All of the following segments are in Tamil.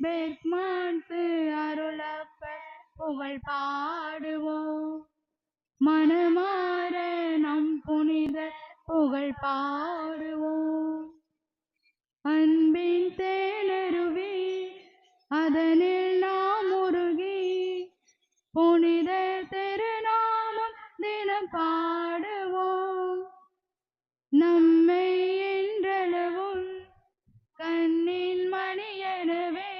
பெர்க்மான்சு அருளப்ப புகழ் பாடுவோம். மனமாற நம் புனித புகழ் பாடுவோம். அன்பின் தேனருவி அதனில் நாம் உருகி புனித திருநாமம் தினம் பாடுவோம். நம்மை என்றளவும் கண்ணின் மணியனவே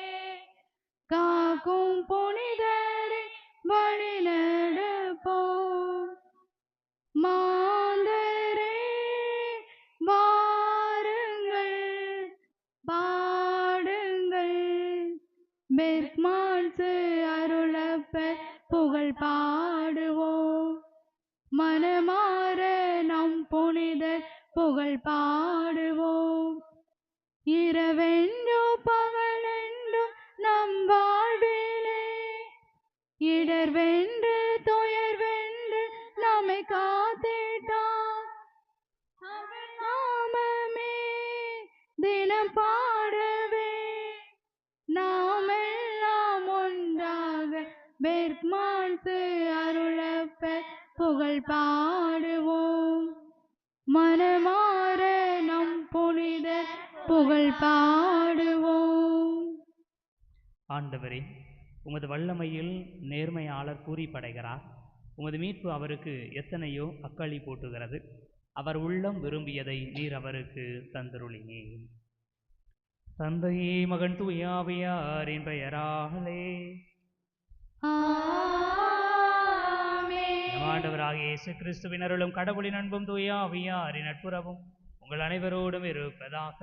காக்கும் புனிதரை வழி நடப்போம். மாந்தரே வாருங்கள் பாடுங்கள், பெர்க்மான்சு அருளப்ப புகழ் பாடுவோம். மனமாற நம் புனித புகழ் பாடுவோம். இரவென்றோ பகலென்றோ நம் வாழ்விலே இடர்வென்று துயர்வென்று நம்மை காத்திட்டார். அவர் நாமமே தினம் பாடவே நாமெல்லாம் ஒன்றாக பெர்க்மான்சு அருளப்ப புகழ் பாடுவோம். மனமாற நம் புனித புகழ் பாடுவோம். ஆண்டவரே, உமது வல்லமையில் நேர்மையாளர் கூறி படைகிறார். உமது மீட்பு அவருக்கு எத்தனையோ அக்களி போட்டுகிறது. அவர் உள்ளம் விரும்பியதை நீர் அவருக்கு தந்தருளினே. தந்தையே, மகன் தூயாவியாரின் பெயராலே நம் ஆண்டவராகிய இயேசு கிறிஸ்துவின் அருளும் கடவுளின் அன்பும் தூயாவியாரின் நட்புறவும் உங்கள் அனைவரோடும் இருப்பதாக.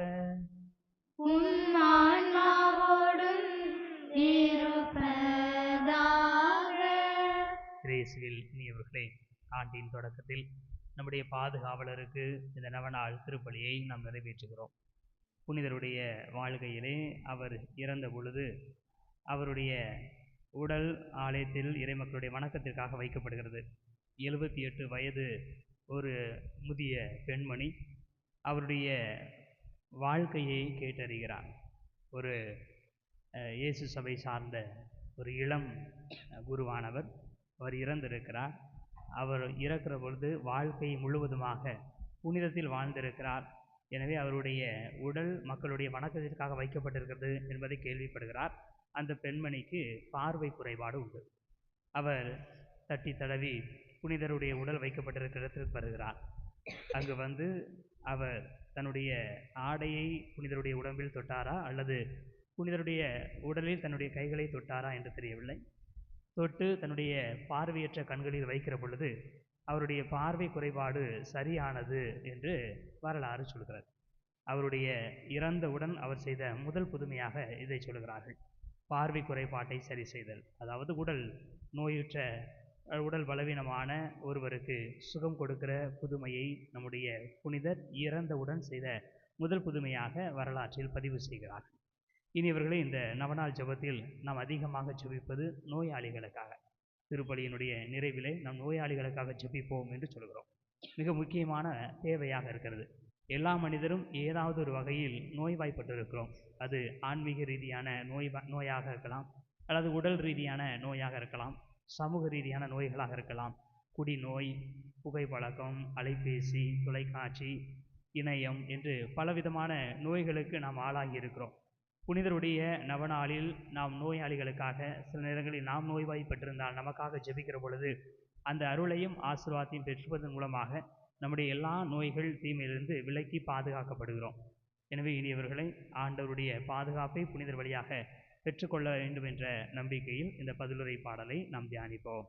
கிறிஸ்துவில் இனியவர்களே, ஆண்டின் தொடக்கத்தில் நம்முடைய பாதுகாவலருக்கு இந்த நவநாள் திருப்பலியை நாம் நிறைவேற்றுகிறோம். புனிதருடைய வாழ்க்கையிலே அவர் இறந்த பொழுது அவருடைய உடல் ஆலயத்தில் இறைமக்களுடைய வணக்கத்திற்காக வைக்கப்படுகிறது. 78 வயது ஒரு முதிய பெண்மணி அவருடைய வாழ்க்கையை கேட்டறிகிறார். ஒரு இயேசு சபை சார்ந்த ஒரு இளம் குருவானவர் அவர் இறந்திருக்கிறார். அவர் இறக்கிற பொழுது வாழ்க்கை முழுவதுமாக புனிதத்தில் வாழ்ந்திருக்கிறார். எனவே அவருடைய உடல் மக்களுடைய வணக்கத்திற்காக வைக்கப்பட்டிருக்கிறது என்பதை கேள்விப்படுகிறார். அந்த பெண்மணிக்கு பார்வை குறைபாடு உண்டு. அவர் தட்டி தடவி புனிதருடைய உடல் வைக்கப்பட்டிருக்கிற இடத்திற்கு வருகிறார். அங்கு வந்து அவர் தன்னுடைய ஆடையை புனிதருடைய உடம்பில் தொட்டாரா அல்லது புனிதருடைய உடலில் தன்னுடைய கைகளை தொட்டாரா என்று தெரியவில்லை. தொட்டு தன்னுடைய பார்வையற்ற கண்களில் வைக்கிற பொழுது அவருடைய பார்வை குறைபாடு சரியானது என்று வரலாறு சொல்கிறது. அவருடைய இறந்தவுடன் அவர் செய்த முதல் புதுமையாக இதை சொல்கிறார்கள். பார்வை குறைபாட்டை சரி செய்தல், அதாவது உடல் பலவீனமான ஒருவருக்கு சுகம் கொடுக்கிற புதுமையை நம்முடைய புனிதர் இறந்தவுடன் செய்த முதல் புதுமையாக வரலாற்றில் பதிவு செய்கிறார்கள். இனியவர்களே, இந்த நவநாள் ஜெபத்தில் நாம் அதிகமாக ஜெபிப்பது நோயாளிகளுக்காக. திருப்பலியினுடைய நிறைவிலே நாம் நோயாளிகளுக்காக ஜெபிப்போம் என்று சொல்கிறோம். மிக முக்கியமான தேவையாக இருக்கிறது. எல்லா மனிதரும் ஏதாவது ஒரு வகையில் நோய்வாய்ப்பட்டிருக்கிறோம். அது ஆன்மீக ரீதியான நோயாக இருக்கலாம், அல்லது உடல் ரீதியான நோயாக இருக்கலாம், சமூக ரீதியான நோய்களாக இருக்கலாம். குடிநோய், புகைப்பழக்கம், அலைபேசி, தொலைக்காட்சி, இணையம் என்று பலவிதமான நோய்களுக்கு நாம் ஆளாகி இருக்கிறோம். புனிதருடைய நவநாளில் நாம் நோயாளிகளுக்காக, சில நேரங்களில் நாம் நோய்வாய்ப்பட்டிருந்தால் நமக்காக ஜெபிக்கிற பொழுது அந்த அருளையும் ஆசீர்வாதத்தையும் பெற்றுவதன் மூலமாக நம்முடைய எல்லா நோய்கள் தீமையிலிருந்து விலக்கி பாதுகாக்கப்படுகிறோம். எனவே இனியவர்களை, ஆண்டவருடைய பாதுகாப்பை புனிதர் வழியாக பெற்றுக்கொள்ள வேண்டும் என்ற நம்பிக்கையில் இந்த பதிலுரை பாடலை நாம் தியானிப்போம்.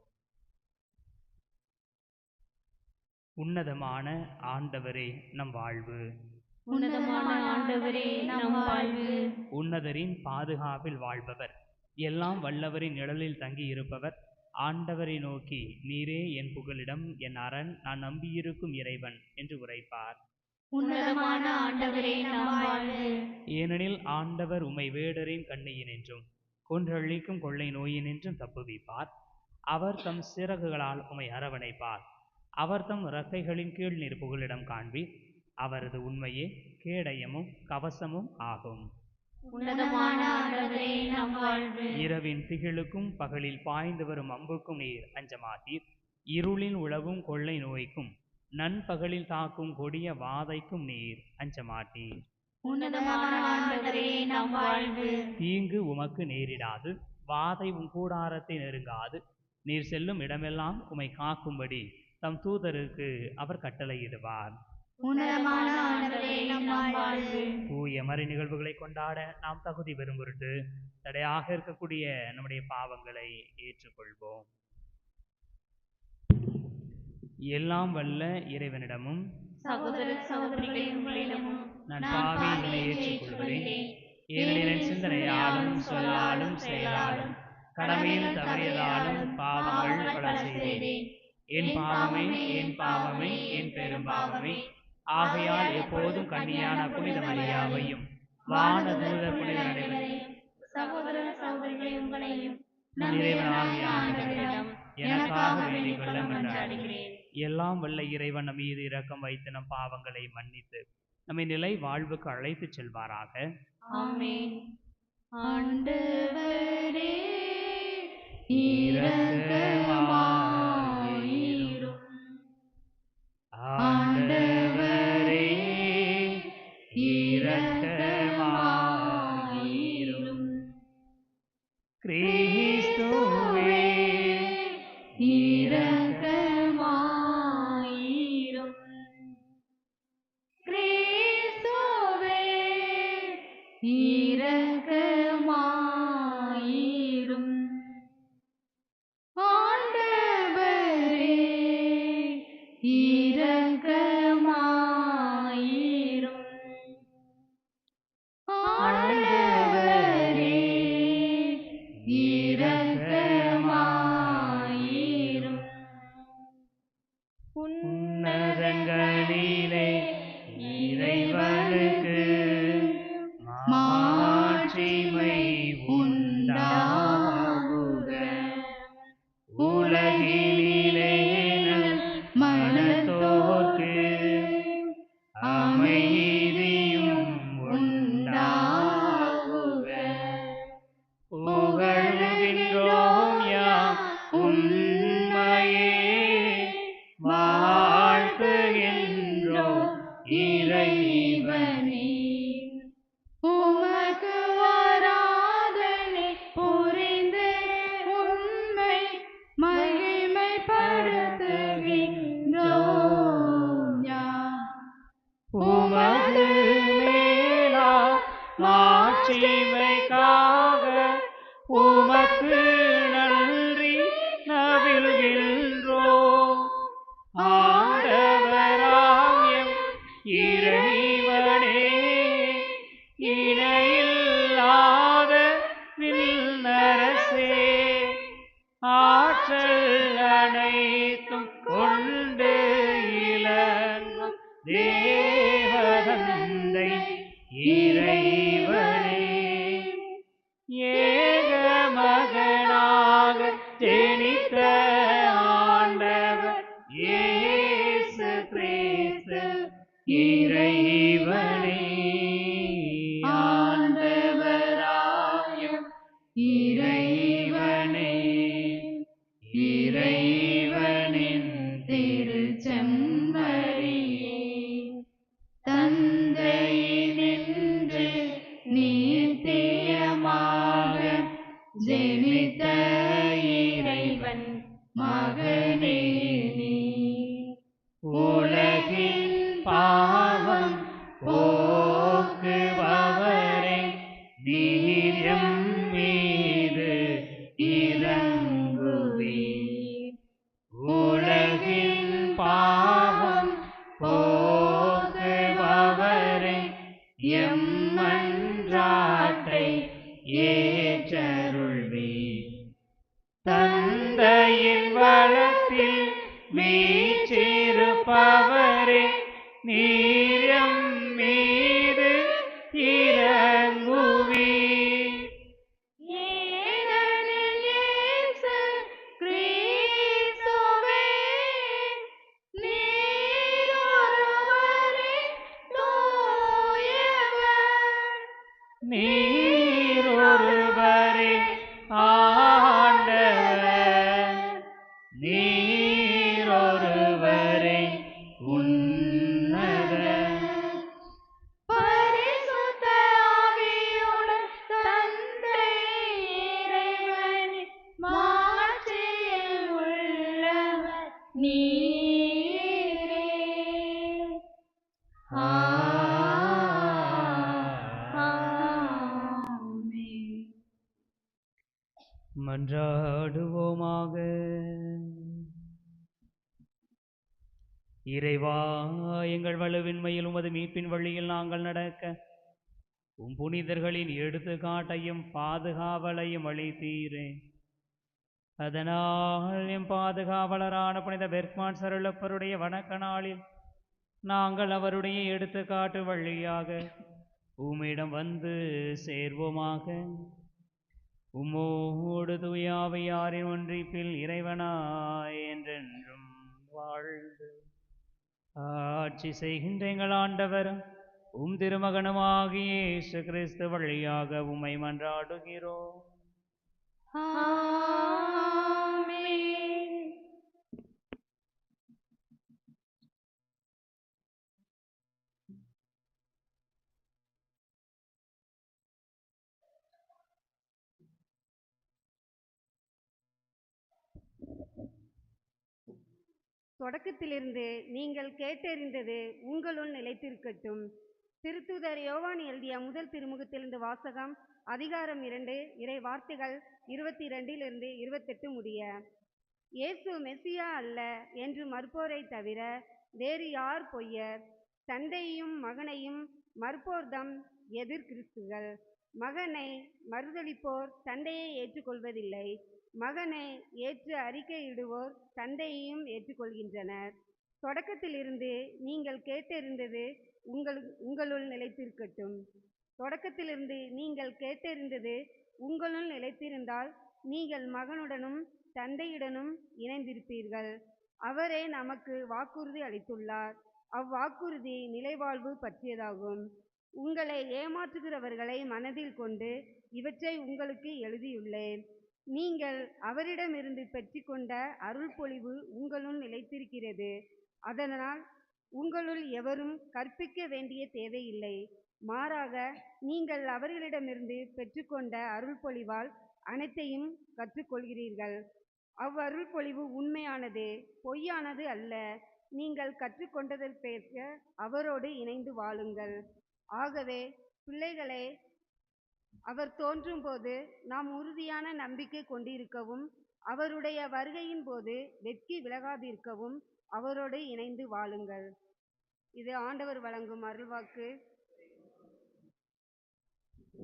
உன்னதமான ஆண்டவரே நம் வாழ்வு, உன்னதமான ஆண்டவரே நம் வாழ்வு. உன்னதரின் பாதுகாப்பில் வாழ்பவர், எல்லாம் வல்லவரின் நிழலில் தங்கி இருப்பவர், ஆண்டவரை நோக்கி நீரே என் புகலிடம், என் அரண், நான் நம்பியிருக்கும் இறைவன் என்று உரைப்பார். உன்னதமான ஆண்டவரே நம் வாழ்வு. ஏனெனில் ஆண்டவர் உம்மை வேடரின் கண்ணியினின்றும் கொன்றழிக்கும் கொள்ளை நோயினின்றும் தப்புவிப்பார். அவர் தம் சிறகுகளால் உம்மை அரவணைப்பார். அவர் தம் இறக்கைகளின் கீழ் நீர் புகலிடம் காண்பீர். அவரது உண்மையே கேடயமும் கவசமும் ஆகும். உன்னதமான ஆண்டவரே நம் வாழ்வு. இரவின் திகிலுக்கும் பகலில் பாய்ந்து வரும் அம்புக்கும் நீர் அஞ்சமாட்டீர். இருளில் உழவும் கொள்ளை நோய்க்கும் நண்பகலில் தாக்கும் கொடிய வாதைக்கும் நீர் அஞ்சமாட்டீர். உன்னதமான ஆண்டவரே நம் வாழ்வு. தீங்கு உமக்கு நேரிடாது, வாதை உம் கூடாரத்தை நெருங்காது. நீர் செல்லும் இடமெல்லாம் உமை காக்கும்படி தம் தூதருக்கு அவர் கட்டளையிடுவார். உன்னதமான ஆண்டவரே நம் வாழ்வு. தூய மறை நிகழ்வுகளை கொண்டாட நாம் தகுதி பெறும் பொருட்டு தடையாக இருக்கக்கூடிய நம்முடைய பாவங்களை ஏற்றுக்கொள்வோம். எல்லாம் வல்ல இறைவனிடமும் சகோதர சகோதரிகளே உங்களிடமும் நான் பாவிகளை ஏற்றுக்கொள்கிறேன். ஏனெனில் என் சிந்தனையாலும் சொல்லாலும் செயலாலும் கடமையில் தவறியதாலும் பாவங்கள் பல செய்தேன். என் பாவமே என் பாவமே என் பெரும் பாவமே. ஆகையால் எப்போதும் கன்னியான புனித மரியாவையும் வானதூதர் புனித அனைவரையும் சகோதர சகோதரிகளே உங்களையும் இறைவனாகிய ஆண்டவரிடம் எனக்காக வேண்டிக் கொள்ள மன்றாடுகிறேன். எல்லாம் வல்ல இறைவன் நம் மீது இரக்கம் வைத்து நம் பாவங்களை மன்னித்து நம்மை நிலை வாழ்வுக்கு அழைத்துச் செல்வாராக. ஆமென். ஆண்டவரே இரக்கமாயிரும். ஆண்டவரே இரக்கமாயிரும். கிறிஸ்துவே இரக்கமாயிரும். கிறிஸ்துவே இரக்கமாயிரும். ஆண்டவரே இரக்கமாயிரும். ஆண்டவரே இரக்கமாயிரும். உன்னதங்களிலே இறைவனுக்கு மாட்சிமை உண்டாகுக. உலகினிலே மனத்தோர்க்கு அமைதியும் உண்டாகுக. புகழ்கின்றோம் யாம் உம்மையே, வாழ்த்துகின்றோம் இறைவனே. உமக்கு ஆராதனை புரிந்து உம்மை மகிமைப்படுத்துகின்றோம் யாம். உமது மேலா மாட்சிமைக்காக உமக்கு நன்றி நவில்கின்றோம். ஆண்டவராம் எம் இறைவனே, இணையில்லாத விண்ணரசே, ஆற்றல் அனைத்தும் கொண்டு இலங்கும் தேவதந்தை இறைவனே, ஏக மகனாக ஜெனித்த ஆண்டவர் இயேசு கிறிஸ்து இறைவனே. ஆண்டவராயும் இறைவனே, இறைவனின் திருச்செம்மறியே, தந்தையினின்று நித்தியமாக ஜெனித்த இறைவன் மகனே நீர். உலகின் பாவம் போக்குபவரே, நீர் எம் மீது இரங்குவீர். உலகின் பாவம் போக்குபவரே, எம் மன்றாட்டை ஏற்றருள்வீர். தந்தையின் வலத்தில் வீற்றிருப்பவரே, நீர் எம் மீது இரங்குவீர். ஏனெனில் இயேசு கிறிஸ்துவே நீர் ஒருவரே தூயவர். நீர் ஒருவரே மன்றாடுவோமாக. இறைவா, எங்கள் வலுவின்மையில் உமது மீட்பின் வழியில் நாங்கள் நடக்க புனிதர்களின் எடுத்துக்காட்டையும் பாதுகாவலையும் அளித்தீரே. அதனால் எம் பாதுகாவலரான புனித பெர்க்மான் சருளப்பருடைய வணக்க நாளில் நாங்கள் அவருடைய எடுத்துக்காட்டு வழியாக உம்மிடம் வந்து சேர்வோமாக. உம்மோடு தூயாவியாரின் ஒன்றிப்பில் இறைவனாய் என்றென்றும் வாழ்ந்து ஆட்சி செய்கின்ற எங்கள் ஆண்டவர் திருமகனுமாகிய இயேசு கிறிஸ்து வழியாக உம்மை மன்றாடுகிறோம். ஆமென். தொடக்கத்திலிருந்து நீங்கள் கேட்டறிந்தது உங்களுள் நிலைத்திருக்கட்டும். திருத்தூதர் யோவான் எழுதிய முதல் திருமுகத்திலிருந்து வாசகம். அதிகாரம் 2, இறை வார்த்தைகள் 22 28 முடிய. இயேசு மெசியா அல்ல என்று மறுப்போரை தவிர வேறு யார் பொய்யர்? தந்தையும் மகனையும் மறுப்போர்தம் எதிர் கிறிஸ்துகள். மகனை மறுதலிப்போர் தந்தையை ஏற்றுக்கொள்வதில்லை. மகனை ஏற்று அறிக்கையிடுவோர் தந்தையையும் ஏற்றுக்கொள்கின்றனர். தொடக்கத்திலிருந்து நீங்கள் கேட்டறிந்தது உங்களுள் நிலைத்திருக்கட்டும். தொடக்கத்திலிருந்து நீங்கள் கேட்டறிந்தது உங்களுள் நிலைத்திருந்தால் நீங்கள் மகனுடனும் தந்தையுடனும் இணைந்திருப்பீர்கள். அவரே நமக்கு வாக்குறுதி அளித்துள்ளார். அவ்வாக்குறுதி நிலைவாழ்வு பற்றியதாகும். உங்களை ஏமாற்றுகிறவர்களை மனதில் கொண்டு இவற்றை உங்களுக்கு எழுதியுள்ளேன். நீங்கள் அவரிடமிருந்து பெற்றுக்கொண்ட அருள்பொழிவு உங்களுள் நிலைத்திருக்கிறது. அதனால் உங்களுள் எவரும் கற்பிக்க வேண்டிய தேவையில்லை. மாறாக நீங்கள் அவர்களிடமிருந்து பெற்றுக்கொண்ட அருள்பொழிவால் அனைத்தையும் கற்றுக்கொள்கிறீர்கள். அவ்வருள்பொழிவு உண்மையானது, பொய்யானது அல்ல. நீங்கள் கற்றுக்கொண்டதற்கேற்ப அவரோடு இணைந்து வாழுங்கள். ஆகவே பிள்ளைகளே, அவர் தோன்றும் போது நாம் உறுதியான நம்பிக்கை கொண்டிருக்கவும் அவருடைய வருகையின் போது வெட்கி விலகாதிருக்கவும் அவரோடு இணைந்து வாழுங்கள். இது ஆண்டவர் வழங்கும் அருள்வாக்கு.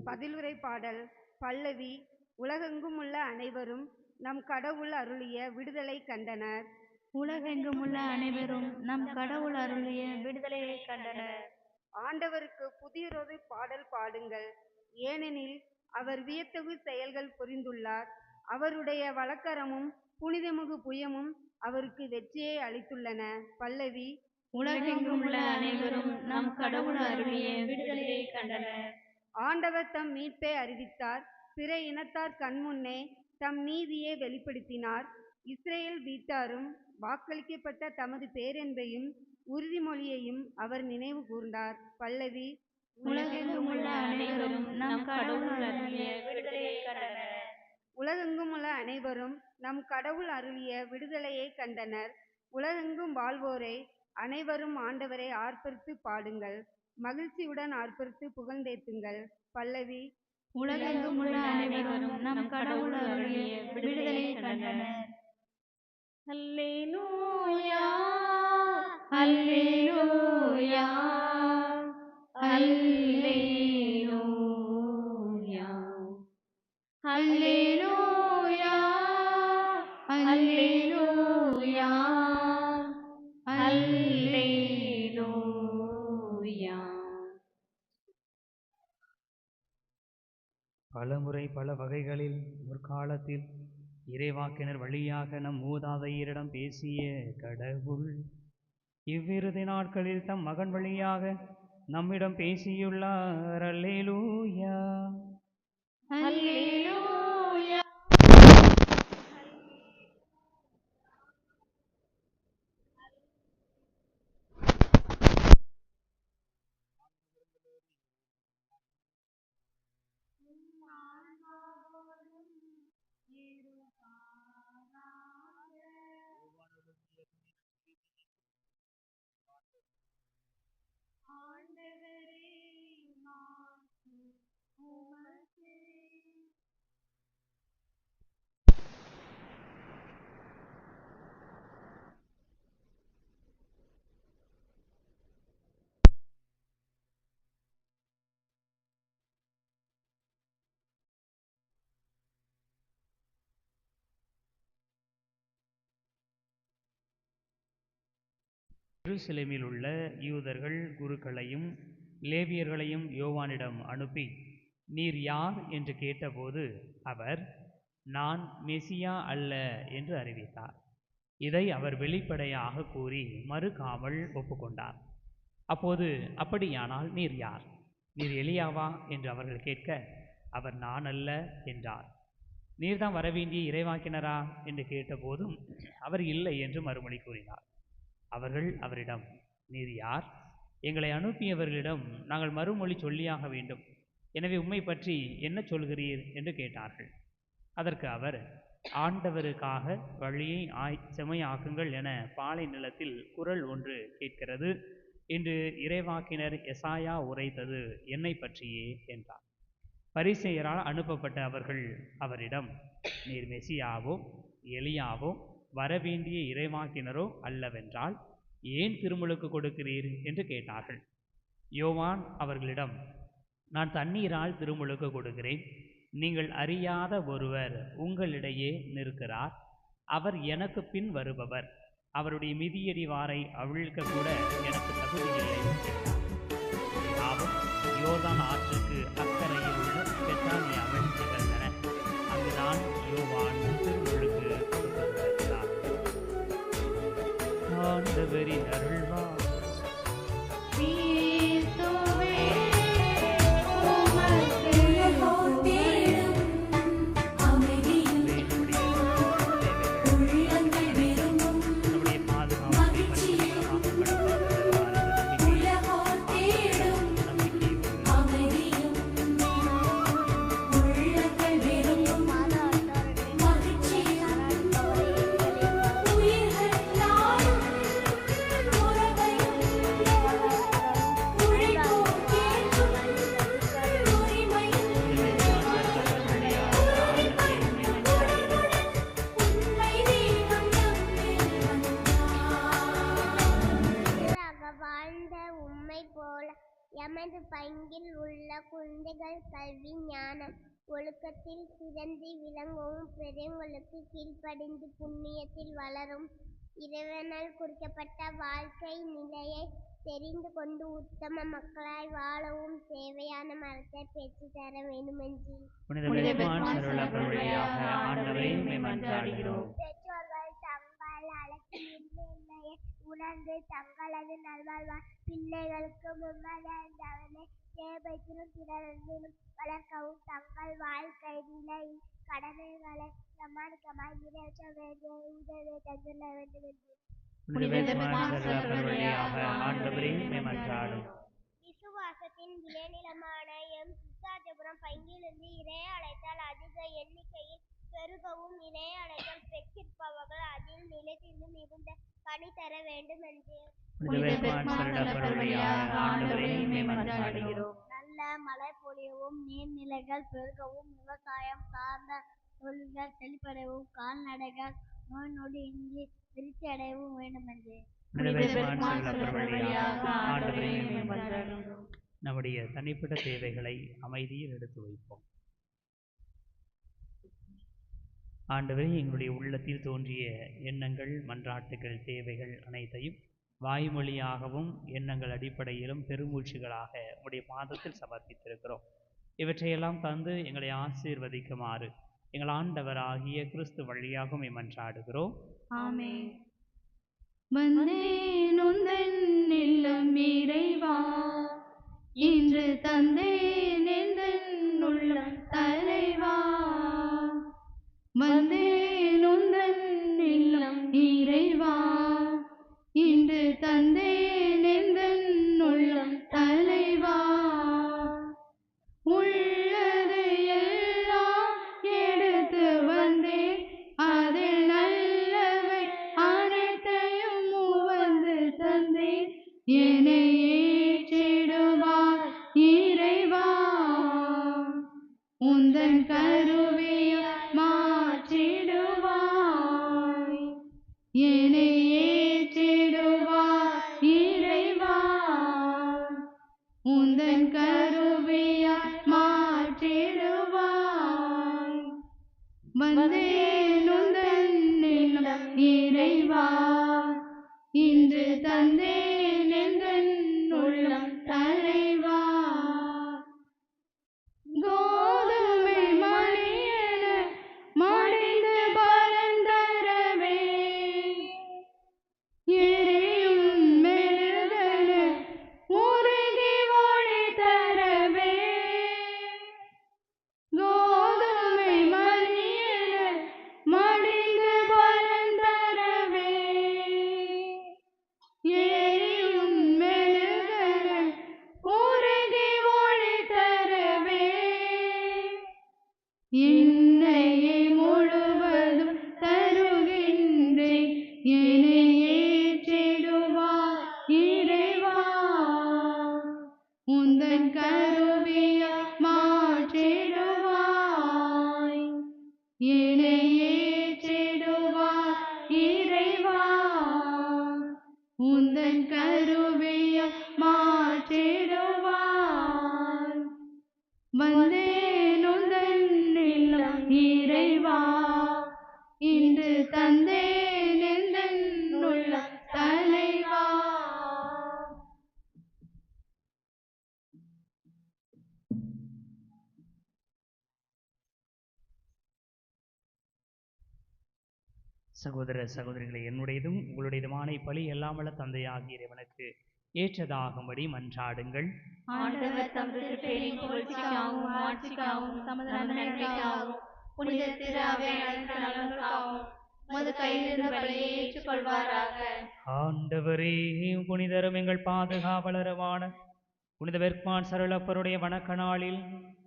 பதிலுரை பாடல். பல்லவி. உலகெங்கும் உள்ள அனைவரும் நம் கடவுள் அருளிய விடுதலை கண்டனர். உலகெங்கும் உள்ள அனைவரும் நம் கடவுள் அருளிய விடுதலையை கண்டனர். ஆண்டவருக்கு புதியதொரு பாடல் பாடுங்கள், ஏனெனில் அவர் வியத்தகு செயல்கள் புரிந்துள்ளார். அவருடைய வலக்கரமும் புனிதமிகு புயமும் அவருக்கு வெற்றியை அளித்துள்ளன. பல்லவி. உலகெங்கும் உள்ள அனைவரும் நம் கடவுள் அருளிய விடுதலையை கண்டனர். ஆண்டவர் தம் மீட்பை அறிவித்தார். பிற இனத்தார் கண்முன்னே தம் நீதியை வெளிப்படுத்தினார். இஸ்ரேல் வீட்டாரும் வாக்களிக்கப்பட்ட தமது பேரன்பையும் உறுதிமொழியையும் அவர் நினைவு கூர்ந்தார். பல்லவி. உலகெங்கும் உள்ள அனைவரும் நம் கடவுள் அருளிய விடுதலையை கண்டனர். உலகெங்கும் உள்ள அனைவரும் நம் கடவுள் அருளிய விடுதலையை கண்டனர். உலகெங்கும் வாழ்வோரை அனைவரும் ஆண்டவரை ஆர்ப்பரித்து பாடுங்கள். மகிழ்ச்சியுடன் ஆர்ப்பரித்து புகழ்ந்தேத்துங்கள். பல்லவி. உலகெங்கும் உள்ள அனைவரும் நம் கடவுள் அருளிய விடுதலையை கண்டனர். அல்லேலூயா, அல்லேலூயா, அல்லேலூயா, அல்லேலூயா, அல்லேலூயா, அல்லேலூயா. பலமுறை பல வகைகளில் முற்காலத்தில் இறைவாக்கினர் வழியாக நம் மூதாதையரிடம் பேசிய கடவுள் இவ்விருதி நாட்களில் தம் மகன் வழியாக நம்மிடம் பேசியுள்ளார். அல்லேலூயா, அல்லேலூயா. ஆண்டவரே, எருசலேமில் உள்ள யூதர்கள் குருக்களையும் லேவியர்களையும் யோவானிடம் அனுப்பி, நீர் யார் என்று கேட்டபோது அவர், நான் மெசியா அல்ல என்று அறிவித்தார். இதை அவர் வெளிப்படையாக கூறி மறுக்காமல் ஒப்புக்கொண்டார். அப்போது, அப்படியானால் நீர் யார்? நீர் எலியாவா என்று அவர்கள் கேட்க, அவர் நான் அல்ல என்றார். நீர்தான் வரவேண்டிய இறைவாக்கினரா என்று கேட்டபோதும் அவர் இல்லை என்று மறுமொழி கூறினார். அவர்கள் அவரிடம், நீர் யார்? எங்களை அனுப்பியவர்களிடம் நாங்கள் மறுமொழி சொல்லியாக வேண்டும். எனவே உம்மை பற்றி என்ன சொல்கிறீர் என்று கேட்டார்கள். அதற்கு அவர், ஆண்டவருக்காக வழியை செமையாக்குங்கள் என பாலை நிலத்தில் குரல் ஒன்று கேட்கிறது என்று இறைவாக்கினர் எசாயா உரைத்தது என்னை பற்றியே என்றார். பரிசேயரால் அனுப்பப்பட்ட அவர்கள் அவரிடம், நீர் மெசியாவோ எலியாவோ வரவேண்டிய இறைவாக்கினரோ அல்லவென்றால் ஏன் திருமுழுக்கு கொடுக்கிறீர் என்று கேட்டார்கள். யோவான் அவர்களிடம், நான் தண்ணீரால் திருமுழுக்கு கொடுக்கிறேன். நீங்கள் அறியாத ஒருவர் உங்களிடையே நிற்கிறார். அவர் எனக்கு பின் வருபவர். அவருடைய மிதியடிவாரை அவிழ்க்க கூட எனக்கு தகுதியில்லை என்றார். யாவும் யோர்தான் ஆற்றுக்கு அக்கறையில் உள்ள பெத்தானியாவில் நிகழ்ந்தன. அங்குதான் யோவான் திருமுழுக்கு கொடுக்கப்பட்டார். ஆண்டவரின் அருள்வார். எமது பங்கில் உள்ள குழந்தைகள் கல்வி ஞானம் ஒழுக்கத்தில் சிறந்து விளங்கவும் பெரியவங்களுக்கு கீழ்ப்படிந்து புண்ணியத்தில் வளரும் இறைவனால் குறிக்கப்பட்ட வாழ்க்கை நிலையை தெரிந்து கொண்டு உத்தம மக்களாய் வாழவும் தேவையான மரத்தை பெற்று தர வேண்டும் என்று பெற்றோர்கள் தங்கள் அழைப்பின் உணர்ந்து தங்களது நல்வாழ்வா பிள்ளைகளுக்கு முன்னதனை தேவைத்திலும் பிறரிலும் வளர்க்கவும் தங்கள் வாழ்க்கை நிலை கடமைகளை பிரமாணிக்கமாய் நிறைவேற்ற வேண்டிய உதவியை தந்துள்ள வேண்டும் என்று விசுவாசத்தின் விளைநிலமான எம் சித்தாஜபுரம் பங்கிலிருந்து இறைய அழைத்தால் அதிக எண்ணிக்கையில் பெருகவும் இணைய அழைத்தால் பெற்றிருப்பவர்கள் அதில் நிலைத்திருந்து மிகுந்த பணி தர வேண்டும் என்று நல்ல மழை பொழியவும் நீர்நிலைகள் பெருகவும் விவசாயம் சார்ந்த தொழில்கள் செழிப்படையவும் கால்நடைகள் நோய் நொடி இன்றி விருத்தி அடையவும் வேண்டும் என்று நம்முடைய தனிப்பட்ட தேவைகளை அமைதியில் எடுத்து வைப்போம். ஆண்டவரே, எங்களுடைய உள்ளத்தில் தோன்றிய எண்ணங்கள், மன்றாட்டுகள், தேவைகள் அனைத்தையும் வாய்மொழியாகவும் எண்ணங்கள் அடிப்படையிலும் பெருமூச்சுகளாக உடைய பாதத்தில் சமர்ப்பித்திருக்கிறோம். இவற்றையெல்லாம் தந்து எங்களை ஆசீர்வதிக்குமாறு எங்கள் ஆண்டவராகிய கிறிஸ்து வழியாகவும் மன்றாடுகிறோம். ஆமென். வந்தேன் உந்தன் இல்லம் இறைவா, இன்று தந்தேன் எந்தன் உள்ளம் தலைவா. வந்தேன் உந்தன் இல்லம் இறைவா, இன்று தந்தேன் எந்தன் உள்ளம் தலைவா. உள்ளதை எல்லாம் எடுத்து வந்தேன், அதில் நல்லவை அனைத்தையும் உவந்து தந்தேன். என்னை ஏற்றிடுவார் இறைவா, உந்தன் கருவியாய் மாற்றிடுவாய். என்னை ஏற்றிடுவார் இறைவா, உந்தன் கருவியாய் மாற்றிடுவாய். வந்தேன் உந்தன் இல்லம் இறைவா, இன்று தந்தேன் எந்தன் உள்ளம் தலைவா. கோதுமை மணியென மடிந்து பரந்தரவே, எரியும் மெழுகென உருகி ஒளி தரவே. கோதுமை மணியென மடிந்து பரந்தரவே, எரியும் மெழுகென உருகி ஒளி தரவே. என்னையே முழுவதும் தருகின்றேன், என்னை ஏற்றிடுவார் இறைவா. உந்தன் கருவியாய் மாற்றிடுவாய், என்னை ஏற்றிடுவார் இறைவா. உந்தன் கருவியாய் மாற்றிடுவாய். வந்தேன் உந்தன் இல்லம் இறைவா, இன்று தந்தேன் எந்தன் உள்ளம் தலைவா. சகோதர சகோதரிகளை, என்னுடையதும் உங்களுடையதுமான இப்பலி எல்லாம் வல்ல தந்தையாகிய இறைவனுக்கு ஏற்றதாகும்படி மன்றாடுங்கள். ஆண்டவர் தமது திருப்பெயரின் புகழ்ச்சிக்காகவும் மாட்சிக்காகவும் தமது நன்மைக்காகவும் புனித திரு அவை அனைத்து நலன்களுக்காகவும் உமது கையிலிருந்து பலியை ஏற்றுக்கொள்வாராக. ஆண்டவரே, புனிதரும் எங்கள் பாதுகாவலருமான புனித பெர்க்மான் சரளப்பருடைய வணக்க நாளில்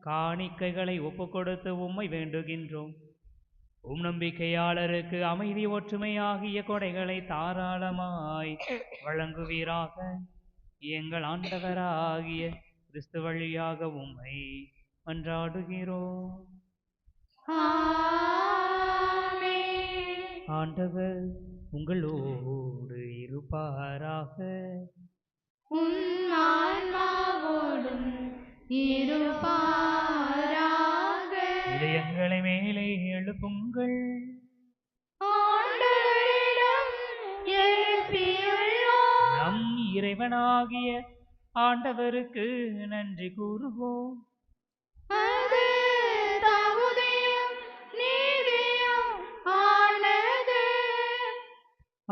காணிக்கைகளை ஒப்புக் கொடுத்து உம்மை வேண்டுகின்றோம். உம் நம்பிக்கையாளருக்கு அமைதி ஒற்றுமை ஆகிய கொடைகளை தாராளமாய் வழங்குவீராக. எங்கள் ஆண்டவராகிய கிறிஸ்து வழியாக உம்மை மன்றாடுகிறோம். ஆமென். ஆண்டவர் உங்களோடு இருப்பாராக. உம் ஆன்மாவோடும் இருப்பாராக. இதயங்களை மேலே எழுப்புங்கள். ஆண்டவரிடம் எழுப்பியுள்ளோம். நம் இறைவனாகிய ஆண்டவருக்கு நன்றி கூறுவோம். அது தகுதியும் நீதியும் ஆனது.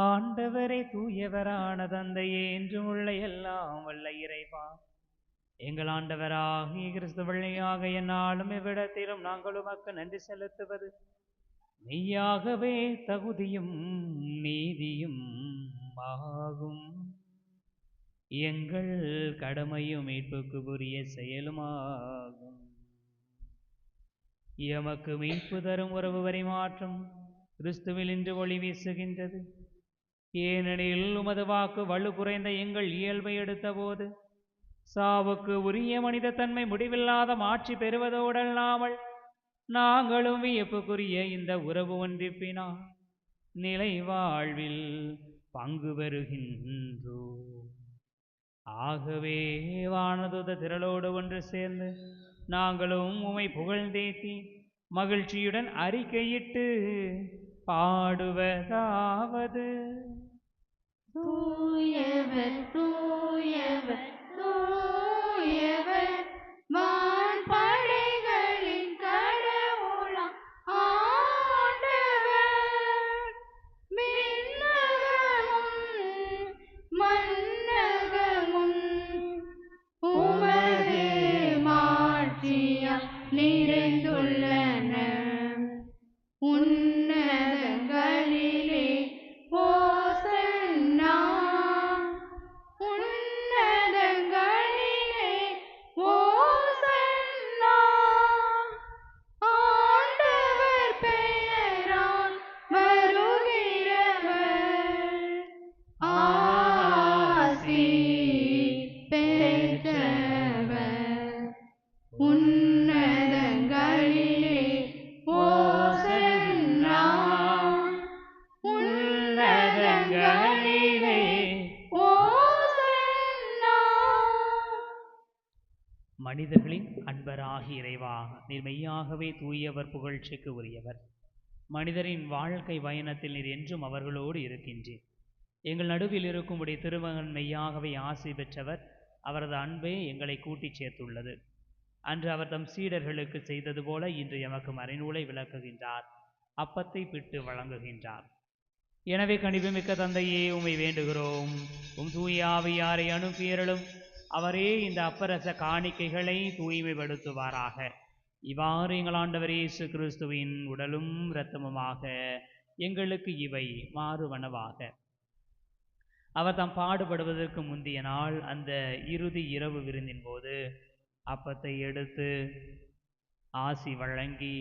ஆண்டவரே, தூயவரான தந்தையே, என்றும் உள்ள எல்லாம் வல்ல இறைவா, எங்கள் ஆண்டவராகிய கிறிஸ்து வழியாக எந்நாளும் இவ்விடத்திலும் நாங்கள் உமக்கு நன்றி செலுத்துவது மெய்யாகவே தகுதியும் நீதியும் ஆகும். எங்கள் கடமையும் மீட்புக்கு உரிய செயலுமாகும். எமக்கு மீட்பு தரும் உறவு வரி மாற்றம் கிறிஸ்துவில் இன்று ஒளி வீசுகின்றது. ஏனெனில் உமது வாக்கு வலு குறைந்த எங்கள் இயல்பை எடுத்தபோது சாவுக்கு உரிய மனித தன்மை முடிவில்லாத மாற்றி பெறுவதோடல்லாமல் நாங்களும் வியப்புக்குரிய இந்த உறவு ஒன்றிப்பினால் நிலை வாழ்வில் பங்கு பெறுகின்றோம். ஆகவே வானதூத திரளோடு ஒன்று சேர்ந்து நாங்களும் உம்மை புகழ்ந்தேத்தி மகிழ்ச்சியுடன் அறிக்கையிட்டு பாடுவதாவது: தூயவர் தூயவர் தூயவர், வான்படைகளின் கடவுளாம் ஆண்டவர். விண்ணகமும் மண்ணகமும் உமது மாட்சியால் நிறைந்துள்ளன. உன்னதங்களிலே ஓசன்னா, உன்னதங்களிலே ஓசன்னா. ஆண்டவர் பெயரால் வருகிறவர் ஆசி பெற்றவர். உன்னதங்களிலே ஓசன்னா, உன்னதங்களிலே ஓசன்னா. மனிதர்களின் அன்பராகிய இறைவா, நீர் மெய்யாகவே தூயவர், புகழ்ச்சிக்கு உரியவர். மனிதரின் வாழ்க்கை பயணத்தில் நீர் என்றும் அவர்களோடு இருக்கின்றீர். எங்கள் நடுவில் இருக்கும்படி திருமகன் மெய்யாகவே ஆசி பெற்றவர். அவரது அன்பே எங்களை கூட்டிச் சேர்த்துள்ளது. அன்று அவர் தம் சீடர்களுக்கு செய்தது போல இன்று எமக்கு மறைநூலை விளக்குகின்றார், அப்பத்தை பிட்டு வழங்குகின்றார். எனவே கனிவுமிக்க தந்தையே, உம்மை வேண்டுகிறோம், தூய ஆவியாரை அனுப்பியருளும். அவரே இந்த அப்பரச காணிக்கைகளை தூய்மைப்படுத்துவாராக. இவ்வாறு எங்கள் ஆண்டவர் இயேசு கிறிஸ்துவின் உடலும் இரத்தமுமாக எங்களுக்கு இவை மாறுவனவாக. அவர் தாம் பாடுபடுவதற்கு முந்திய நாள் அந்த இறுதி இரவு விருந்தின் போது அப்பத்தை எடுத்து ஆசி வழங்கி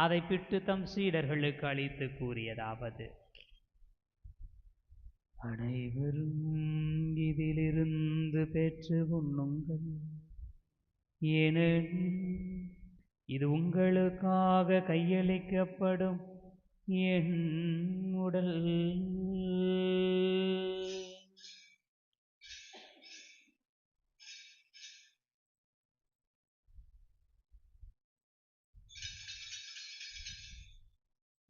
அதை பிட்டு தம் சீடர்களுக்கு அளித்து கூறியதாவது: அனைவரும் இதிலிருந்து பெற்று உண்ணுங்கள், ஏனெனில் இது உங்களுக்காக கையளிக்கப்படும் என் உடல்.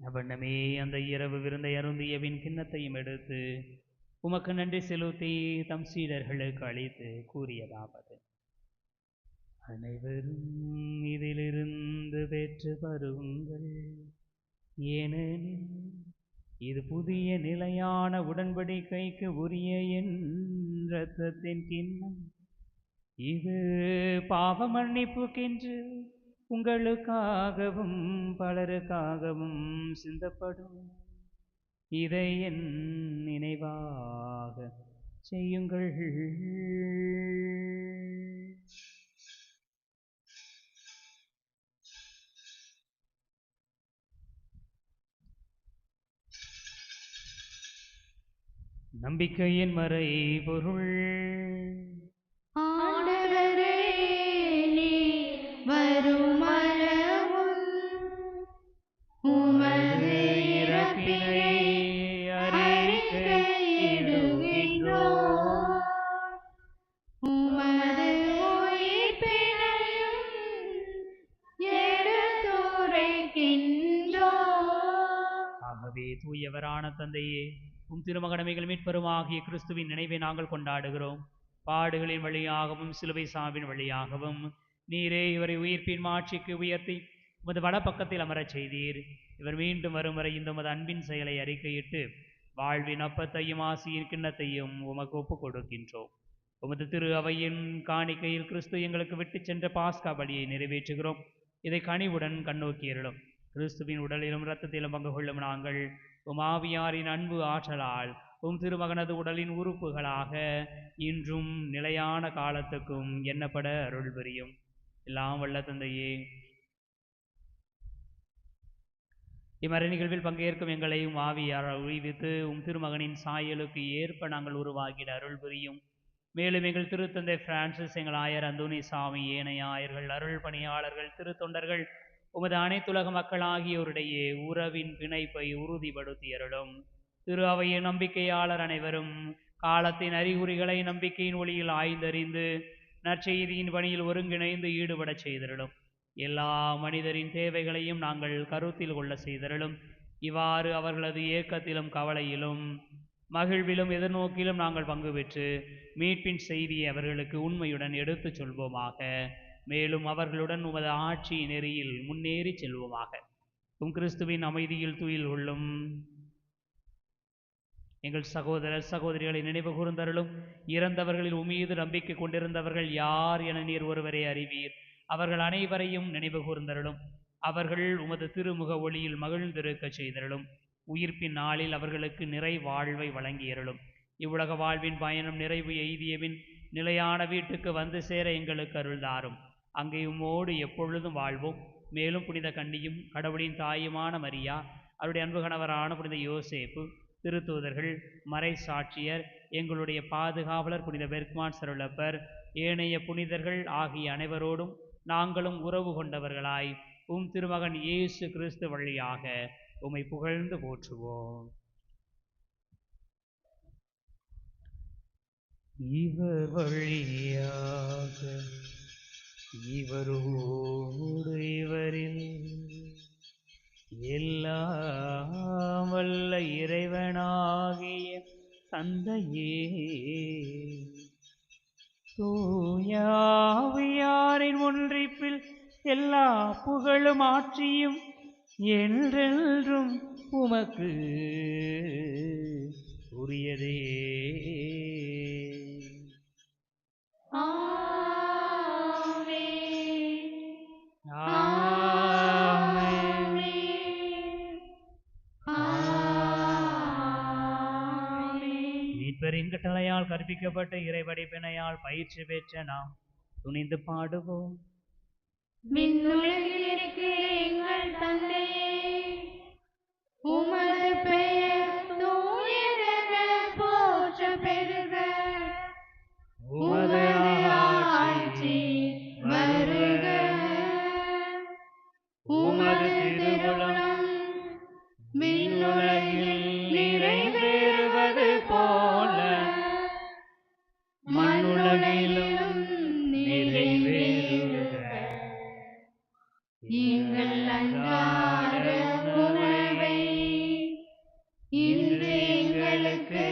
அவண்ணமே அந்த இரவு விருந்தை அருந்தியவின் கிண்ணத்தையும் எடுத்து உமக்கு நன்றி செலுத்தி தம் சீடர்களுக்கு அளித்து கூறியதாவது: அனைவரும் இதிலிருந்து பெற்று பருகுங்கள், ஏனெனில் இது புதிய நிலையான உடன்படிக்கைக்கு உரிய என் இரத்தத்தின் கிண்ணம். இது பாவ மன்னிப்புக்கென்று உங்களுக்காகவும் பலருக்காகவும் சிந்தப்படும். இதை என் நினைவாக செய்யுங்கள். நம்பிக்கையின் மறை பொருள். ஆண்டவரே, நீர் வருமளவும் உமது இறப்பினை அறிக்கையிடுகின்றோம், உமது உயிர்ப்பினையும் எடுத்துரைக்கின்றோம். ஆகவே தூயவரான தந்தையே, திருமகனமைகள் மீட்பெருமாகிய கிறிஸ்துவின் நினைவை நாங்கள் கொண்டாடுகிறோம். பாடுகளின் வழியாகவும் சிலுவை சாவின் வழியாகவும் நீரே இவரை உயிர்ப்பின் மாட்சிக்கு உயர்த்தி உமது வலப்பக்கத்தில் அமரச் செய்தீர். இவர் மீண்டும் வரும் வரை இந்த உமது அன்பின் செயலை அறிக்கையிட்டு வாழ்வின் அப்பத்தையும் ஆசியின் கிண்ணத்தையும் உமக்கு ஒப்புக் கொடுக்கின்றோம். உமது திரு அவையின் காணிக்கையில் கிறிஸ்து எங்களுக்கு விட்டு சென்ற பாஸ்கா பலியை நிறைவேற்றுகிறோம். இதை கனிவுடன் கண்ணோக்கியருளும். கிறிஸ்துவின் உடலிலும் இரத்தத்திலும் பங்கு கொள்ளும் நாங்கள் ஆவியாரின் அன்பு ஆற்றலால் திருமகனது உடலின் உறுப்புகளாக இன்றும் நிலையான காலத்துக்கும் எண்ணப்பட அருள் புரியும். எல்லாம் வல்ல தந்தையே, இம்மறை நிகழ்வில் பங்கேற்கும் எங்களையும் ஆவியார் உய்வித்து திருமகனின் சாயலுக்கு ஏற்ப நாங்கள் உருவாகிட அருள் புரியும். மேலும் எங்கள் திருத்தந்தை பிரான்சிஸ், எங்கள் ஆயர் அந்தோனி சாமி, ஏனைய ஆயர்கள், அருள் பணியாளர்கள், திருத்தொண்டர்கள், உமது அனைத்துலக மக்கள் ஆகியோருடைய உறவின் பிணைப்பை உறுதிப்படுத்தி அருளும். திரு அவையின் நம்பிக்கையாளர் அனைவரும் காலத்தின் அறிகுறிகளை நம்பிக்கையின் ஒளியில் ஆய்ந்தறிந்து நற்செய்தியின் பணியில் ஒருங்கிணைந்து ஈடுபட செய்தருளும். எல்லா மனிதரின் தேவைகளையும் நாங்கள் கருத்தில் கொள்ள செய்தருளும். இவ்வாறு அவர்களது ஏக்கத்திலும் கவலையிலும் மகிழ்விலும் எதிர்நோக்கிலும் நாங்கள் பங்கு பெற்று மீட்பின் செய்தியை அவர்களுக்கு உண்மையுடன் எடுத்துச் சொல்வோமாக. மேலும் அவர்களுடன் உமது ஆட்சி நெறியில் முன்னேறி செல்வோமாக. கிறிஸ்துவின் அமைதியில் துயில் கொள்ளும் எங்கள் சகோதரர் சகோதரிகளை நினைவு கூர்ந்தருளும். இறந்தவர்களில் உமீது நம்பிக்கை கொண்டிருந்தவர்கள் யார் என நீர் ஒருவரே அறிவீர். அவர்கள் அனைவரையும் நினைவு கூர்ந்தருளும். அவர்கள் உமது திருமுக ஒளியில் மகிழ்ந்திருக்க செய்தருளும். உயிர்ப்பின் நாளில் அவர்களுக்கு நிறை வாழ்வை வழங்கியருளும். இவ்வுலக வாழ்வின் பயணம் நிறைவு எய்தியபின் நிலையான வீட்டுக்கு வந்து சேர எங்களுக்கு அருள்தாரும். அங்கே உம்மோடு எப்பொழுதும் வாழ்வோம். மேலும் புனித கன்னியும் கடவுளின் தாயுமான மரியா, அவருடைய அன்பு கணவரான புனித யோசேப்பு, திருத்தூதர்கள், மறை சாட்சியர், எங்களுடைய பாதுகாவலர் புனித பெர்க்மான் சருளப்பர், ஏனைய புனிதர்கள் ஆகிய அனைவரோடும் நாங்களும் உறவு கொண்டவர்களாய் திருமகன் இயேசு கிறிஸ்து வழியாக உம்மை புகழ்ந்து போற்றுவோம். இவர் வழியாக இவரோடு இவரில் எல்லாம் வல்ல இறைவனாகிய தந்தையே, தூயாவியாரின் ஒன்றிப்பில் எல்லா புகழும் ஆட்சியும் என்றென்றும் உமக்கு உரியதே. மீட்பரின் கட்டளையால் கற்பிக்கப்பட்ட இறைவடிப்பினையால் பயிற்சி பெற்ற நாம் துணிந்து பாடுவோம். விண்ணுலகில் இருக்கிற எங்கள் தந்தையே, உமது பெயர் தூயதென போற்ற பெறுக. உமது ஆட்சி வருக. உமது திருவுளம் விண்ணுலகில் நிறைவேறுவது போல மண்ணுலகிலும் நிறைவேறுக. எங்கள் அன்றாட உணவை இன்று எங்களுக்கு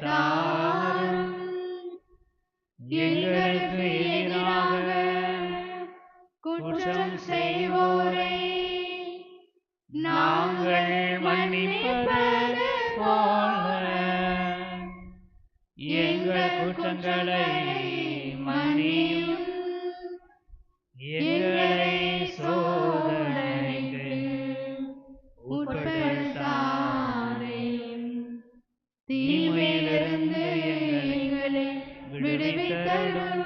தாரும். எங்களுக்கு எதிராக குற்றம் செய்வோரை நாங்கள் மன்னிப்பது போல எங்கள் குற்றங்களை மன்னியும். எங்களை சோதனைக்கு உட்படுத்தாதேயும், தீமையிலிருந்து எங்களை விடுவித்தருளும்.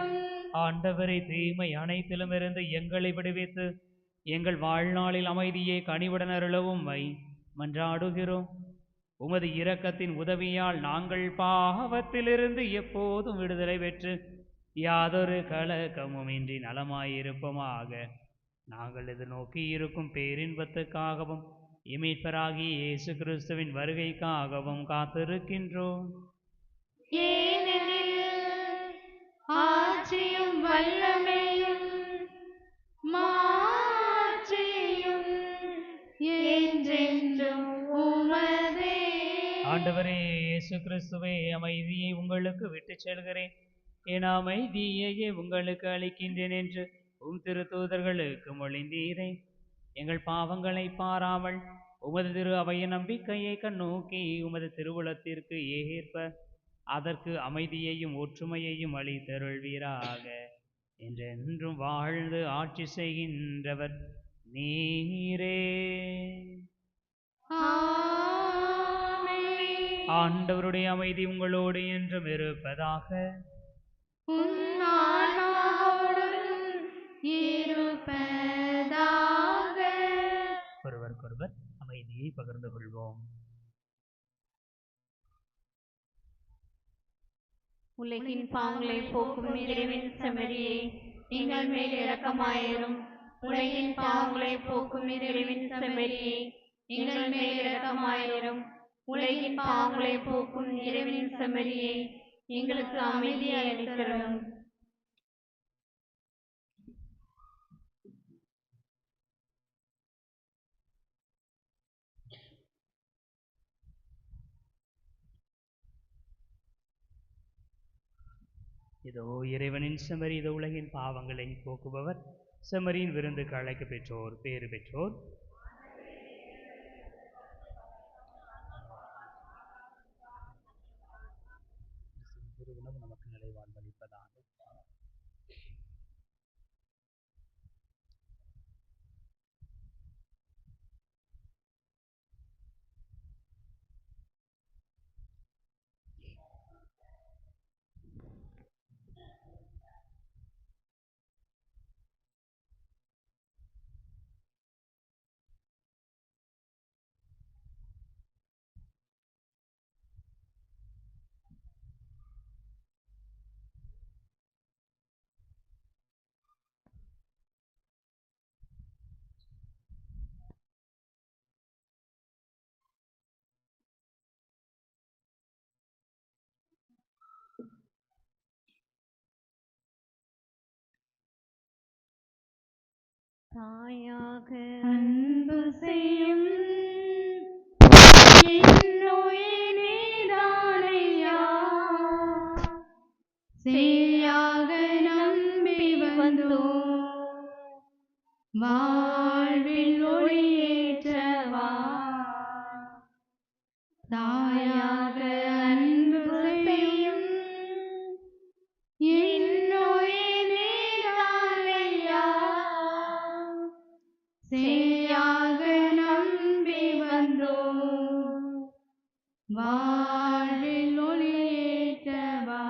ஆண்டவரை தீமை அனைத்திலும் இருந்து எங்களை விடுவித்து எங்கள் வாழ்நாளில் அமைதியை கனிவுடன் அருளவும் மன்றாடுகிறோம். உமது இரக்கத்தின் உதவியால் நாங்கள் பாவத்திலிருந்து எப்போதும் விடுதலை பெற்று யாதொரு கலக்கமும் இன்றி நலமாயிருப்போமாக. நாங்கள் எதிர்நோக்கி இருக்கும் பேரின்பத்துக்காகவும் மீட்பராகிய இயேசு கிறிஸ்துவின் வருகைக்காகவும் காத்திருக்கின்றோம். ஏனெனில் ஆட்சியும் வல்லமையும் மாட்சியும் என்றென்றும் உமதே. ஆண்டவரே இயேசு கிறிஸ்துவே, அமைதியை உங்களுக்கு விட்டுச் செல்கிறேன், என் அமைதியையே உங்களுக்கு அளிக்கின்றேன் என்று திருத்தூதர்களுக்கு மொழிந்தீரே. எங்கள் பாவங்களை பாராமல் உமது திரு அவையின் நம்பிக்கையை கண்ணோக்கி உமது திருவுளத்திற்கு ஏற்ப அதற்கு அமைதியையும் ஒற்றுமையையும் அளித்தருள்வீராக. என்றென்றும் வாழ்ந்து ஆட்சி செய்கின்றவர் நீரே. ஆண்டவருடைய அமைதி உங்களோடு என்றும் இருப்பதாக. ஒருவருக்கொருவர் அமைதியை பகிர்ந்து கொள்வோம். உலகின் பாவங்களை போக்கும் இறைவன் செம்மறியே, எங்கள் மேல் இரக்கமாயிரும். உலகின் பாவங்களை போக்கும் இறைவன் செம்மறியே, எங்கள் மேல் இரக்கமாயிரும். உலகின் பாவங்களை போக்கும் இறைவனின் செம்மறியே, எங்களுக்கு அமைதியை அளித்தருளும். இதோ இறைவனின் செம்மறி, இதோ உலகின் பாவங்களை போக்குபவர். செம்மறியின் விருந்துக்கு அழைக்க பெற்றோர் பேறு பெற்றோர். திருவுணவு நமக்கு நிலைவாழ்வளிப்பதாக. தாயாக அன்பு செய்யும் என்னுயிர் நீதானையா, தாயாக அன்பு செய்யும் என்னுயிர் நீதானையா, சேயாக நம்பி வந்தோம் வாழ்வில் ஒளியேற்றவா.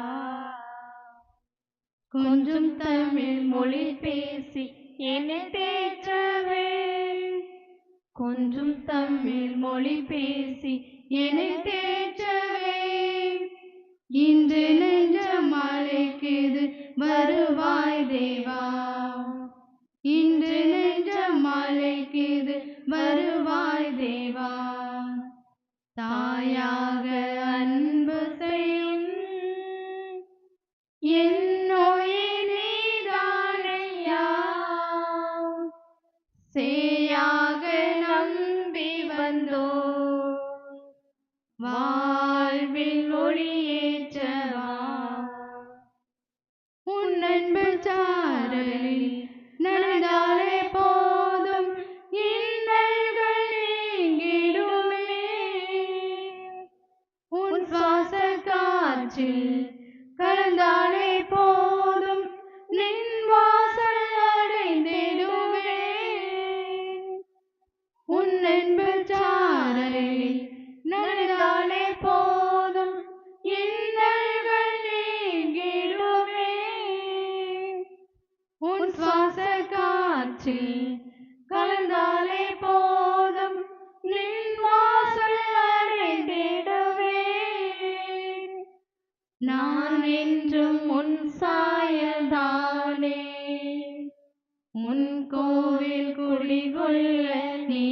கொஞ்சம் தமிழ் மொழி பேசி என்னை தேற்றவே, கொஞ்சம் தமிழ் மொழி பேசி என்னை தேற்றவே. இன்று நெஞ்சம் அழைக்குது வருவாய் தேவா, இன்று நெஞ்சம் அழைக்குது வருவாய் தேவா. தாயாக அன்பு செய்யும் என்னுயிர் நீதானையா, சேயாக நம்பி வந்தோம் வாழ்வில் ஒளியேற்றவா. உன் அன்பு சாரலில் நடந்தாலே போதும் இன்னல்கள் நீங்கிடுமே. உன் சுவாச காற்றில் கலந்தாலே போதும் நின் வாசல் அடைந்திடுவே. உன் அன்பு சாரலில் நடந்தாலே போதும் இன்னல்கள் நீங்கிடுமே. உன் சுவாச காற்றில் கலந்தாலே போதும் நின் வாசல் அடைந்திடுவே. நான் என்றும் உன் சாயல்தானே, உன் கோவில் குடிகொள்ள நீ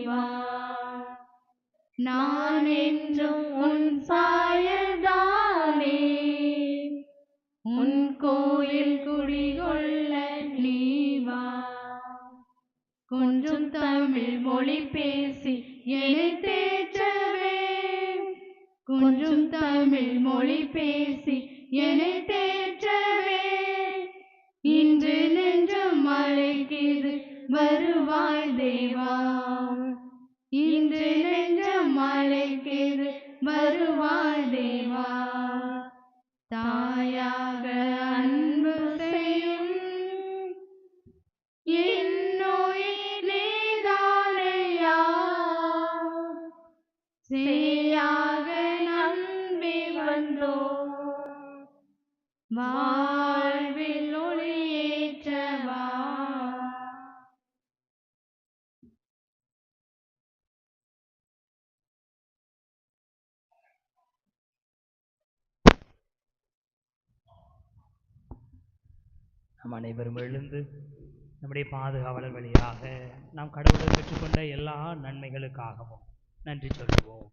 வா. நான் என்றும் உன் சாயல்தானே, உன் கோயில் குடிகொள்ள நீ வா. கொஞ்சம் தமிழ் மொழி பேசி என்னை தேற்றவே, கொஞ்சம் தமிழ் மொழி பேசி என்னை தேற்றவே. இன்று நெஞ்சம் அழைக்குது வருவாய் தேவா, இன்று நெஞ்சம் அழைக்குது வருவாய் தேவா. தாயாக அன்பு செய்யும் என்னுயிர் நீதானையா, சேயாக நம்பி வந்தோம் வாழ்வில் ஒளியேற்றவா. நாம் அனைவரும் எழுந்து நம்முடைய பாதுகாவலர் வழியாக நாம் கடவுளை பெற்றுக்கொண்ட எல்லா நன்மைகளுக்காகவும் நன்றி சொல்லுவோம்.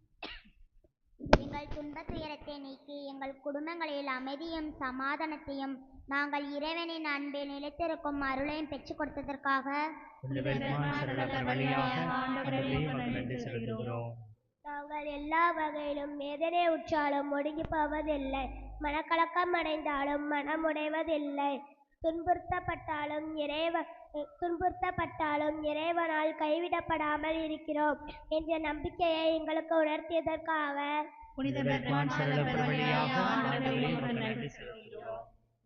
எங்கள் துன்பத் துயரத்தை நீக்கி எங்கள் குடும்பங்களில் அமைதியும் சமாதானத்தையும் நாங்கள் இறைவனின் அன்பில் நிலைத்திருக்கும் அருளையும் பெற்றுக் கொடுத்ததற்காக நன்றி செலுத்துகிறோம். நாங்கள் எல்லா வகையிலும் வேதனை உற்றாலும் ஒடுங்கி போவதில்லை, மனக்கலக்கம் அடைந்தாலும் மனமுடைவதில்லை. துன்புறுத்தப்பட்டாலும் இறைவனால் கைவிடப்படாமல் இருக்கிறோம் என்ற நம்பிக்கையை எங்களுக்கு உணர்த்தியதற்காக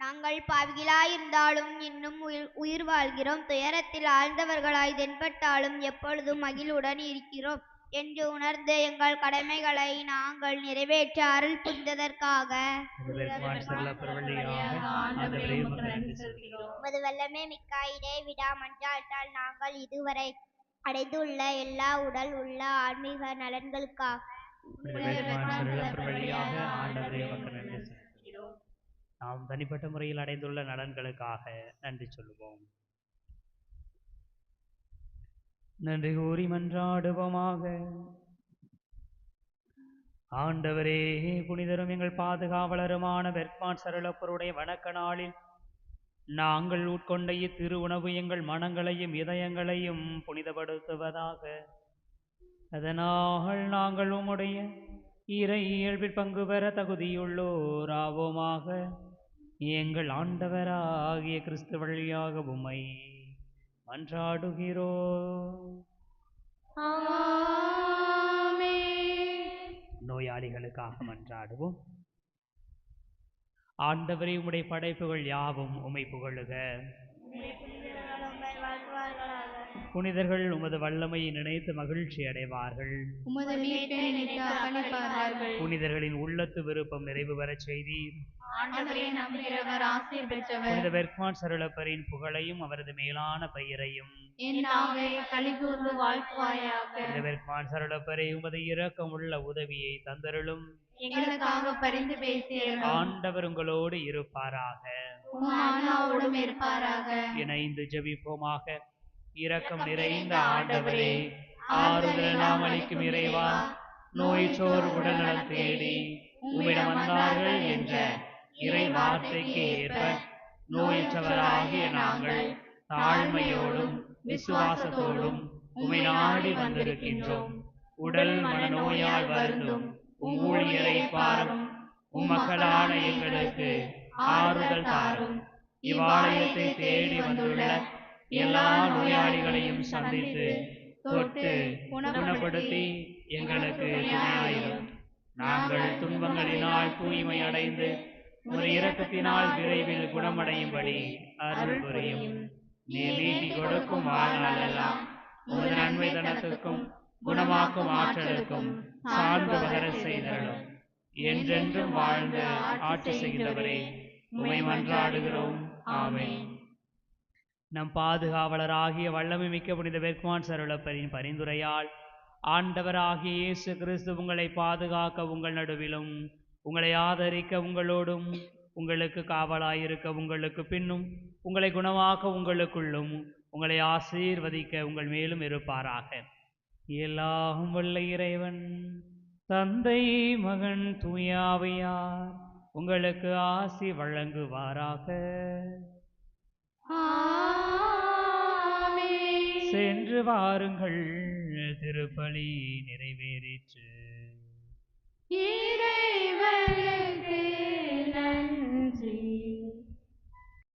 நாங்கள் பாவிகளாயிருந்தாலும் இன்னும் உயிர் வாழ்கிறோம், துயரத்தில் ஆழ்ந்தவர்களாய் தென்பட்டாலும் எப்பொழுதும் மகிழ்வுடன் இருக்கிறோம் என்று உணர்ந்து எங்கள் கடமைகளை நாங்கள் நிறைவேற்ற அருள் புரிந்ததற்காக உமது வல்லமை மிக்க இடைவிடா மன்றாட்டால் நாங்கள் இதுவரை அடைந்துள்ள எல்லா உடல் உள்ள ஆன்மீக நலன்களுக்காக நாம் தனிப்பட்ட முறையில் அடைந்துள்ள நலன்களுக்காக நன்றி சொல்லுவோம். நன்றி கூறி மன்றாடுவோமாக. ஆண்டவரே, புனிதரும் எங்கள் பாதுகாவலருமான பெர்க்மான் சரளப்பருடைய வணக்க நாளில் நாங்கள் உட்கொண்ட இத்திரு உணவு எங்கள் மனங்களையும் இதயங்களையும் புனிதப்படுத்துவதாக. அதனால் நாங்கள் உம்முடைய இறை இயல்பில் பங்கு பெற தகுதியுள்ளோராவோமாக. எங்கள் ஆண்டவராகிய கிறிஸ்து வழியாக உம்மை மன்றாடுகிறோம். எங்களுக்காக மன்றாடுவோம். ஆண்டவரே, உம்முடைய படைப்புகள் யாவும் உம்மை புகழுக. புனிதர்கள் உமது வல்லமையை நினைத்து மகிழ்ச்சி அடைவார்கள். உமது மீட்பை நினைத்து அர்ப்பணிப்பார்கள். புனிதர்களின் உள்ளத்து விருப்பம் நிறைவு பெறச் செய்தீர். ஆண்டவரை நம்புகிறவர் ஆசீர் பெற்றவர். புனித பெர்க்மான் சருளப்பரின் புகழையும் அவரது மேலான பெயரையும் என் நாவை கலிகூர்ந்து வாழ்த்துவாயாக. புனித பெர்க்மான் சருளப்பரை, உமது இரக்கம் உள்ள உதவியை தந்தருளும். எங்களுக்காக பரிந்து பேசியவர். ஆண்டவர் உங்களோடு இருப்பாராக. உம் ஆன்மாவோடும் இருப்பாராக. இணைந்து ஜெபிப்போமாக. இரக்கம் நிறைந்த ஆண்டவரே, ஆறுதலெல்லாம் அளிக்கும் இறைவா, நோய்சோர் உடல்நலம் தேடி உம்மிடம் வந்தார்கள் என்ற இறை வார்த்தைக்கு ஏற்ப நோயற்றவராகிய நாங்கள் தாழ்மையோடும் விசுவாசத்தோடும் உம்மை நாடி வந்திருக்கின்றோம். உடல் மனநோயால் வருந்தும் உம் ஊழியரை பாரும். உம் மக்களான எங்களுக்கு ஆறுதல் தாரும். இவ்வாலயத்தை தேடி வந்துள்ள எல்லா நோயாளிகளையும் சந்தித்து தொட்டு குணப்படுத்தி எங்களுக்கு துணையாயிரும். நாங்கள் துன்பங்களினால் தூய்மை அடைந்து உமது இரக்கத்தினால் விரைவில் குணமடையும்படி அருள் புரியும். நீர் நீட்டி கொடுக்கும் வாழ்நாளெல்லாம் உமது நன்மை தனத்துக்கும் குணமாக்கும் ஆற்றலுக்கும் சார்ந்து வளர செய்தருளும். என்றென்றும் வாழ்ந்து ஆட்சி செய்கின்றவரே, உம்மை மன்றாடுகிறோம். ஆமென். நம் பாதுகாவலராகிய வல்லமை மிக்க புனித பெர்க்மான் சருளப்பரின் பரிந்துரையால் ஆண்டவராகிய இயேசு கிறிஸ்து உங்களை பாதுகாக்க உங்கள் நடுவிலும், உங்களை ஆதரிக்க உங்களோடும், உங்களுக்கு காவலாயிருக்க உங்களுக்கு பின்னும், உங்களை குணமாக்க உங்களுக்குள்ளும், உங்களை ஆசீர்வதிக்க உங்கள் மேலும் இருப்பாராக. எல்லாம் வல்ல இறைவன் தந்தை, மகன், தூய ஆவியார் உங்களுக்கு ஆசி வழங்குவாராக. சென்று வாருங்கள், திருப்பலி நிறைவேறிற்று.